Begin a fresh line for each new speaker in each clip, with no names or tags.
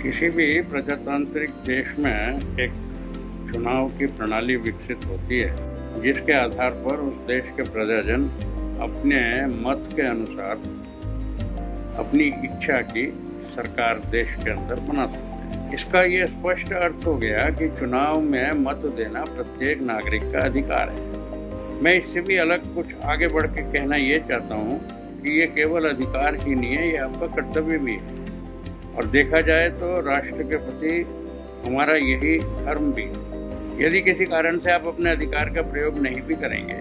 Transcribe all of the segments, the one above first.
किसी भी प्रजातांत्रिक देश में एक चुनाव की प्रणाली विकसित होती है जिसके आधार पर उस देश के प्रजाजन अपने मत के अनुसार अपनी इच्छा की सरकार देश के अंदर बना सकते हैं। इसका ये स्पष्ट अर्थ हो गया कि चुनाव में मत देना प्रत्येक नागरिक का अधिकार है। मैं इससे भी अलग कुछ आगे बढ़ के कहना ये चाहता हूँ कि ये केवल अधिकार ही नहीं है, ये आपका कर्तव्य भी है। और देखा जाए तो राष्ट्र के प्रति हमारा यही धर्म भी है। यदि किसी कारण से आप अपने अधिकार का प्रयोग नहीं भी करेंगे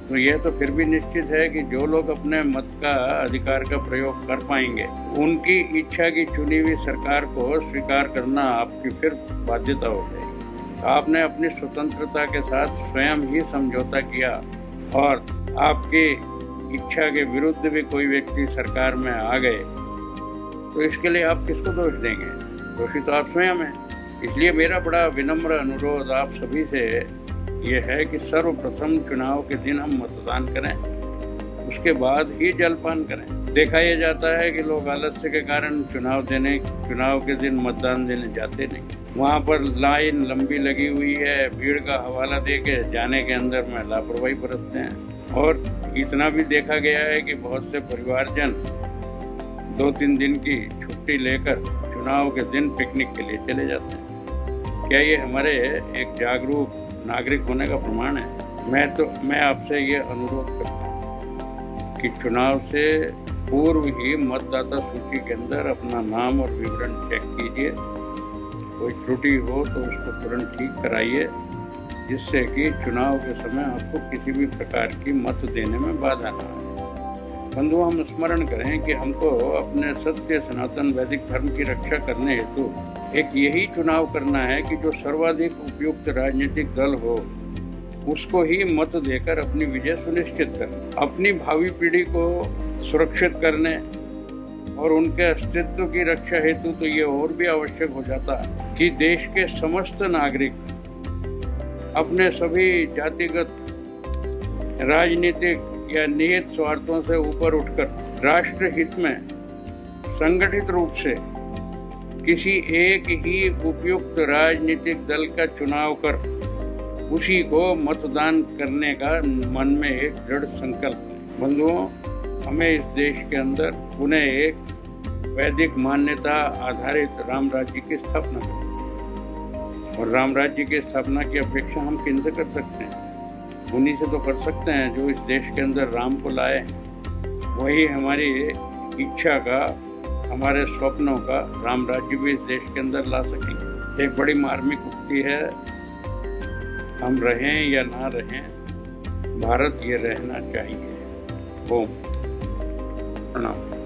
तो यह तो फिर भी निश्चित है कि जो लोग अपने मत का अधिकार का प्रयोग कर पाएंगे उनकी इच्छा की चुनी हुई सरकार को स्वीकार करना आपकी फिर बाध्यता हो जाएगी। आपने अपनी स्वतंत्रता के साथ स्वयं ही समझौता किया और आपकी इच्छा के विरुद्ध भी कोई व्यक्ति सरकार में आ गए तो इसके लिए आप किसको दोष देंगे? दोषी तो आप स्वयं हैं। इसलिए मेरा बड़ा विनम्र अनुरोध आप सभी से ये है कि सर्वप्रथम चुनाव के दिन हम मतदान करें, उसके बाद ही जलपान करें। देखा यह जाता है कि लोग आलस्य के कारण चुनाव के दिन मतदान देने जाते नहीं। वहाँ पर लाइन लंबी लगी हुई है, भीड़ का हवाला देके जाने के अंदर में लापरवाही बरतते हैं। और इतना भी देखा गया है कि बहुत से परिवारजन 2-3 दिन की छुट्टी लेकर चुनाव के दिन पिकनिक के लिए चले जाते हैं। क्या ये हमारे एक जागरूक नागरिक होने का प्रमाण है? मैं आपसे ये अनुरोध करता हूँ कि चुनाव से पूर्व ही मतदाता सूची के अंदर अपना नाम और विवरण चेक कीजिए। कोई त्रुटि हो तो उसको तुरंत ठीक कराइए, जिससे कि चुनाव के समय आपको किसी भी प्रकार की मत देने में बाधा न आए। बंधुओं, हम स्मरण करें कि हमको अपने सत्य सनातन वैदिक धर्म की रक्षा करने हेतु एक यही चुनाव करना है कि जो सर्वाधिक उपयुक्त राजनीतिक दल हो उसको ही मत देकर अपनी विजय सुनिश्चित करें। अपनी भावी पीढ़ी को सुरक्षित करने और उनके अस्तित्व की रक्षा हेतु तो ये और भी आवश्यक हो जाता कि देश के समस्त नागरिक अपने सभी जातिगत, राजनीतिक या निहित स्वार्थों से ऊपर उठकर राष्ट्र हित में संगठित रूप से किसी एक ही उपयुक्त राजनीतिक दल का चुनाव कर उसी को मतदान करने का मन में एक दृढ़ संकल्प है। बंधुओं, हमें इस देश के अंदर पुनः एक वैदिक मान्यता आधारित राम राज्य की स्थापना करनी है। और राम राज्य की स्थापना की अपेक्षा हम किनसे कर सकते हैं? उन्हीं से तो कर सकते हैं जो इस देश के अंदर राम को लाए हैं। वही हमारी इच्छा का, हमारे स्वप्नों का राम राज्य भी इस देश के अंदर ला सकेंगे। एक बड़ी मार्मिक उक्ति है, हम रहें या ना रहें, भारत ये रहना चाहिए। ओम प्रणाम।